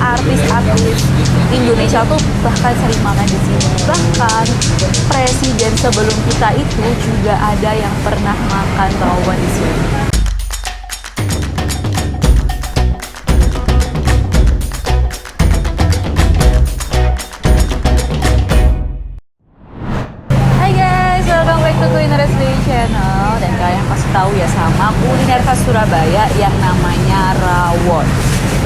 artis-artis Indonesia tuh bahkan sering makan di sini. Bahkan presiden sebelum kita itu juga ada yang pernah makan rawon di sini. Hai guys, welcome back to Kulineres Day Channel. Dan kalian pasti tahu ya sama kuliner khas Surabaya yang namanya rawon.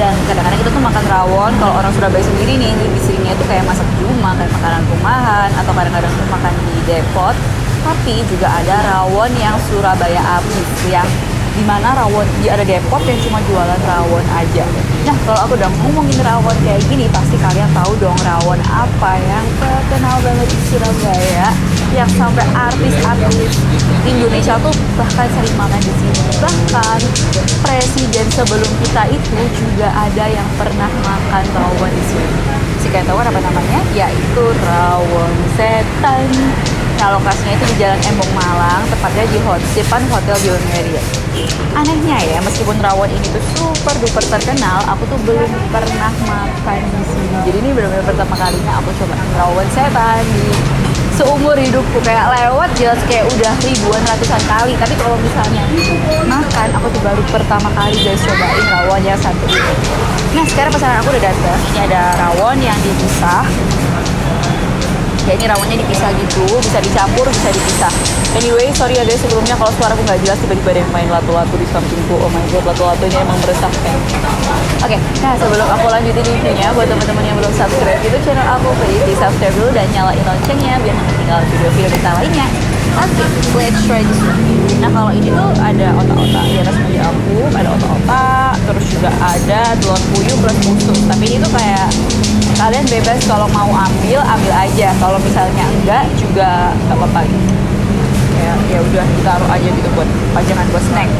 Dan kadang-kadang kita tuh makan rawon, kalau orang Surabaya sendiri nih, lebih seringnya itu kayak masak di rumah, kayak makanan rumahan, atau kadang-kadang tuh makan di depot. Tapi juga ada rawon yang Surabaya abis, yang dimana rawon, dia ada depot yang cuma jualan rawon aja. Nah, kalau aku udah ngomongin rawon kayak gini, pasti kalian tahu dong rawon apa yang terkenal banget di Surabaya, yang sampai artis-artis Indonesia tuh bahkan sering makan di sini. Bahkan presiden sebelum kita itu juga ada yang pernah makan rawon di sini. Si kalian tahu apa namanya? Yaitu rawon setan. Nah, lokasinya itu di Jalan Embong Malang, tepatnya di depan Hotel Bioneria. Anehnya ya, meskipun rawon ini tuh super duper terkenal, aku tuh belum pernah makan di sini. Jadi ini benar-benar pertama kalinya aku coba rawon setan di seumur hidupku. Kayak lewat jelas kayak udah ribuan ratusan kali, tapi kalau misalnya makan, aku tuh baru pertama kali guys cobain rawon yang satu ini. Nah, sekarang pesanan aku udah datang. Ini ada rawon yang dipisah. Ya, ini rawonnya dipisah gitu, bisa dicampur, bisa dipisah. Anyway, sorry ya guys sebelumnya kalau suaraku nggak jelas, tiba-tiba ada yang main lato-lato di sampingku. Oh my god, lato-latonya emang meresahkan. Oke, nah sebelum aku lanjutin videonya, buat teman-teman yang belum subscribe itu channel aku, please di subscribe dulu dan nyalain loncengnya biar nggak ketinggalan video-video kita lainnya. Oke, let's try this one. Nah, kalau ini tuh ada otak-otak di atas meja aku, ada otak-otak, terus juga ada telur puyuh plus usus. Tapi ini tuh kayak kalian bebas kalau mau ambil aja. Kalau misalnya enggak juga nggak apa-apa gitu. Ya udah ditaruh aja gitu buat pajangan buat snack.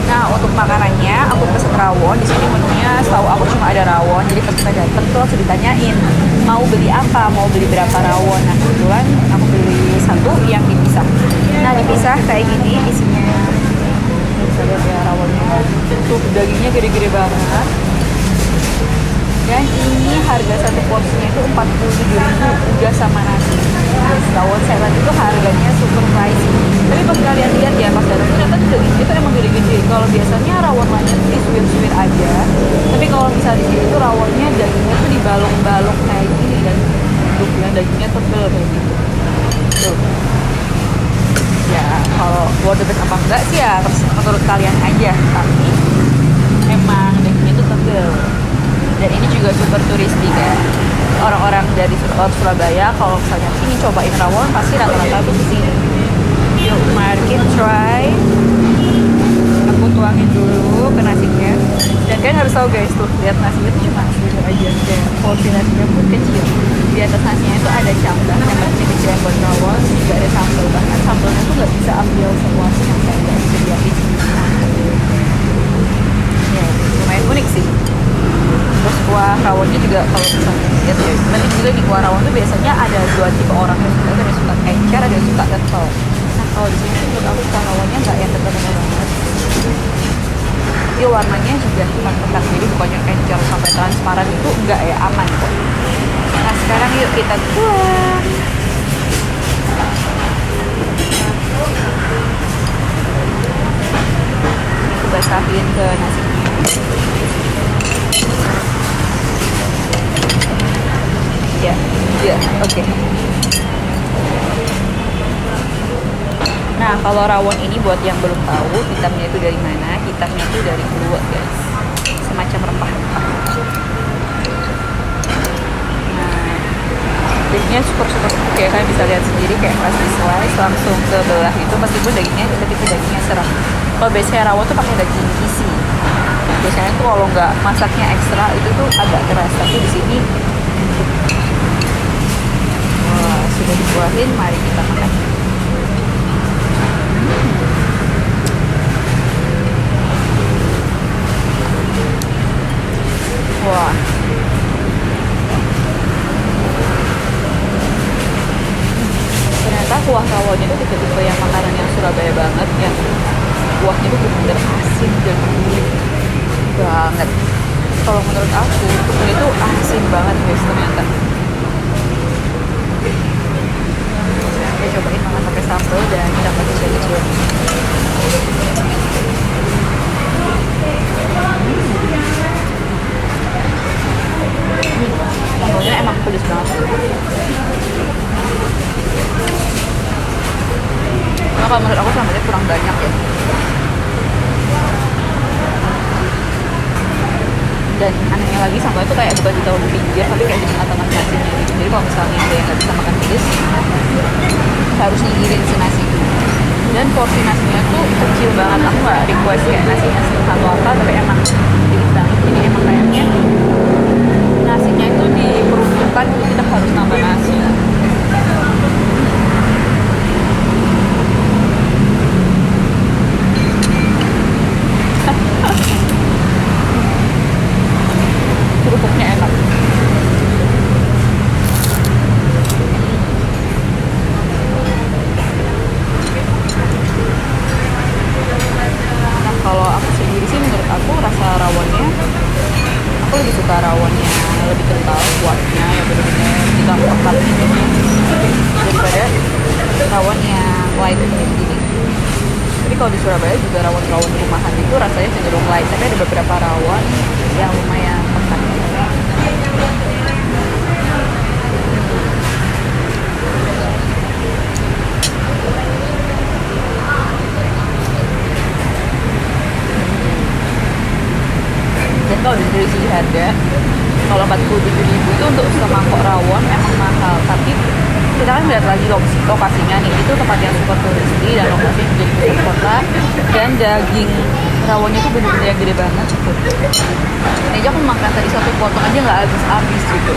Nah, untuk makanannya aku pesen rawon. Di sini menunya setahu aku cuma ada rawon. Jadi pas kita datang tuh langsung ditanyain mau beli apa, mau beli berapa rawon. Nah, kebetulan aku beli satu yang dipisah. Nah, dipisah kayak gini isinya. Bisa lihat ya rawonnya. Tuh dagingnya gede-gede banget. Dan ini harga satu porsinya itu 47.000 udah sama nasi. Rawon setan itu harganya super pricey. Tapi pas kalian lihat ya, pas datang ternyata dagingnya itu emang gede-gede. Kalau biasanya rawon lainnya tuh disuir-suir aja. Tapi kalau misalnya di sini tuh rawonnya dagingnya tuh dibalok-balok kayak gini, dan bentuknya dagingnya tebel kayak gitu. Tuh. Ya, kalau worth the best apa enggak sih ya menurut kalian aja. Tapi emang dagingnya tuh tebel. Dan ini juga super turistik ya. Orang-orang dari Surabaya kalau misalnya sini cobain rawon pasti rata-rata tuh kesini. Yuk, mari kita try. Aku tuangin dulu ke nasinya. Dan kalian harus tahu guys, tuh lihat nasinya tuh cuma segini aja. Kayak porsi nasinya pun kecil. Di atas nasinya itu ada cambah, cambah kecil-kecil yang buat rawon. Juga ada sambal, bahkan sambalnya tuh nggak bisa ambil semua yang kayak nggak disediain. Ya, lumayan unik sih. Terus kuah rawonnya juga kalau misalnya lihat ya, nanti juga di kuah rawon tuh biasanya ada dua tipe orang yang suka, ada yang suka encer, ada yang suka kental. Nah, kalau di sini menurut aku kuah rawonnya nggak yang kental banget. Tapi warnanya juga pekat, jadi bukannya encer sampai transparan itu enggak ya, aman kok. Nah, sekarang yuk kita tuang. Aku basahin ke nasinya. Ya, oke. Nah, kalau rawon ini buat yang belum tahu hitamnya itu dari mana, hitamnya itu dari keluak guys, semacam rempah-rempah. Nah, jadinya super kayak kalian bisa lihat sendiri, kayak pas di slice langsung ke belah itu, meskipun dagingnya tipe-tipe dagingnya serem. Kalau biasanya rawon tuh pakai daging isi. Biasanya tuh kalau nggak masaknya ekstra itu tuh agak keras, tapi di sini sudah dibuahin, mari kita makan. Wah, ternyata kuah rawonnya itu tipe-tipe yang makanan yang Surabaya banget ya. Kuahnya tuh bener-bener asin dan gurih banget. Kalau menurut aku, ini tuh pedes banget. Nah, kalau menurut aku sambalnya kurang banyak ya. Dan anehnya lagi sambal itu kayak bukan ditaruh di pinggir tapi kayak di tengah-tengah nasinya gitu. Jadi kalau misalnya ada yang nggak bisa makan pedes harus nyinggirin si nasi itu. Dan porsi nasinya tuh kecil banget. Aku nggak request kayak nasinya satu apa, tapi emang dikit banget. Jadi emang kayaknya nasinya itu diperuntukkan untuk kita harus nambah nasi. Kerupuknya enak. Nah, kalau aku sendiri sih menurut aku rasa rawonnya, aku lebih suka rawonnya lebih kental, kuatnya yang benar-benar kita pekat gitu daripada rawon yang light gini. Jadi kalau di Surabaya juga rawon-rawon rumahan itu rasanya cenderung light, tapi ada beberapa rawon yang lumayan pekat. Dan kalau dari segi harga, kalau 47.000 itu untuk semangkok rawon emang mahal, tapi kita kan lihat lagi lokasinya nih, itu tempat yang super touristy dan lokasinya juga di pusat kota, dan daging rawonnya itu bener-bener yang gede banget gitu. Ini aja aku makan tadi satu potong aja nggak habis-habis gitu.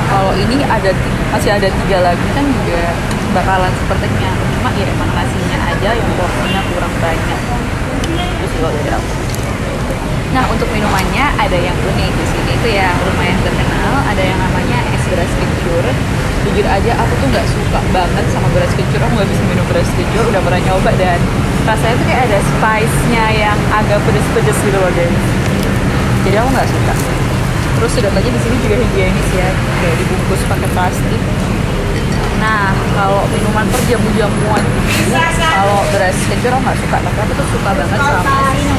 Kalau ini masih ada 3 lagi kan juga bakalan sepertinya, cuma ya emang nasinya aja yang porsinya kurang banyak. Terus kalau dari aku. Nah, untuk minumannya ada yang unik di sini itu yang lumayan terkenal, ada yang namanya es beras kencur. Jujur aja aku tuh nggak suka banget sama beras kencur, aku nggak bisa minum beras kencur, udah pernah nyoba dan rasanya tuh kayak ada spice-nya yang agak pedes-pedes gitu loh guys. Jadi aku nggak suka. Terus sedotannya di sini juga higienis ya, kayak dibungkus pakai plastik. Nah, kalau minuman perjamu-jamuan, kalau beras kencur aku nggak suka, tapi aku tuh suka banget sama ini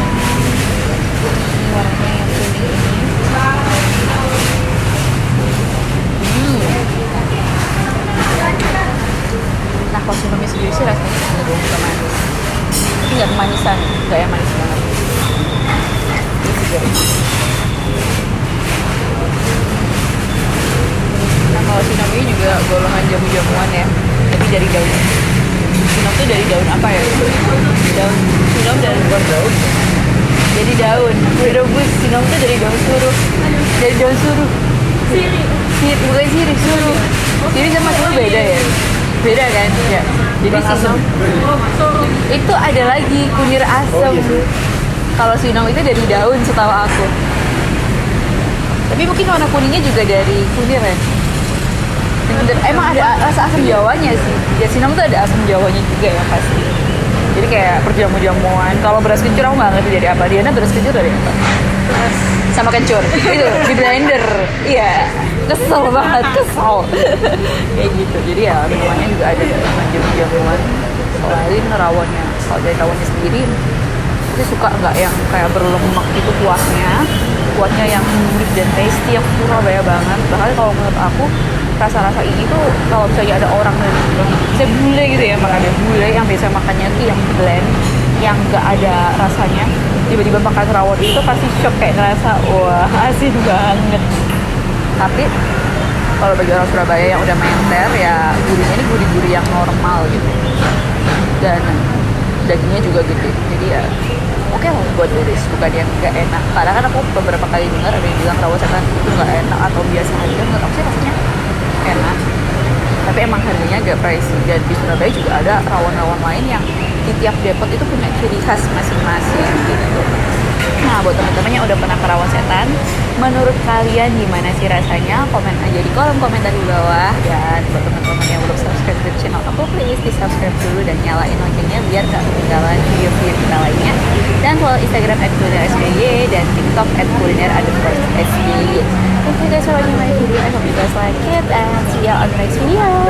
warnanya yang kuning ini. Nah, kalau sinomnya sendiri sih rasanya cenderung ke manis. Tapi nggak kemanisan, nggak yang manis banget. Ini juga. Nah, kalau sinomnya juga golongan jamu-jamuan ya, tapi dari daun. Sinom tuh dari daun apa ya? Daun sinom dari bukan daun. Jadi daun direbus. Sinom tuh dari daun suruh. Dari daun suruh. Bukan sirih, suruh. Sirih sama suruh beda ya? Beda kan? Ya. Jadi sinom itu ada lagi kunir asam. Kalau sinom itu dari daun setahu aku. Tapi mungkin warna kuningnya juga dari kunir ya. Emang ada rasa asam Jawanya sih. Ya sinom tuh ada asam Jawanya juga ya pasti. Jadi kayak perjamu-jamuan. Kalau beras kencur aku nggak ngerti dari apa. Diana beras kencur dari apa? Sama kencur. Itu di blender. Iya. Kesel banget, kesel. Kayak gitu. Jadi ya minumannya juga ada jamu-jamuan. Selain rawonnya. Kalau dari rawonnya sendiri, aku suka nggak yang kayak berlemak itu kuahnya yang gurih dan tasty, yang Surabaya banget. Bahkan kalau menurut aku rasa-rasa ini tuh kalau misalnya ada orang bisa bule gitu ya, makan ada bule yang biasa makannya tuh yang blend, yang nggak ada rasanya, tiba-tiba makan rawon itu pasti shock, kayak ngerasa wah asin banget. Tapi kalau bagi orang Surabaya yang udah menter ya gurihnya ini gurih-gurih yang normal gitu, dan dagingnya juga gede, jadi ya oke lah buat turis, bukan yang nggak enak. Karena kan aku beberapa kali dengar ada yang bilang rawon setan itu nggak enak atau biasa aja. Menurut aku sih rasanya enak, tapi emang harganya agak pricey. Dan di Surabaya juga ada rawon-rawon lain yang di tiap depot itu punya ciri khas masing-masing gitu. Nah, buat teman-teman yang udah pernah ke rawon setan, menurut kalian gimana sih rasanya? Komen aja di kolom komentar di bawah. Dan buat teman-teman yang belum subscribe ke channel aku, please di subscribe dulu dan nyalain loncengnya biar gak ketinggalan video-video kita lainnya. Dan follow Instagram @kulinersby dan TikTok @kuliner_sby. Thank you guys for watching my video. I hope you guys like it and see you on the next video.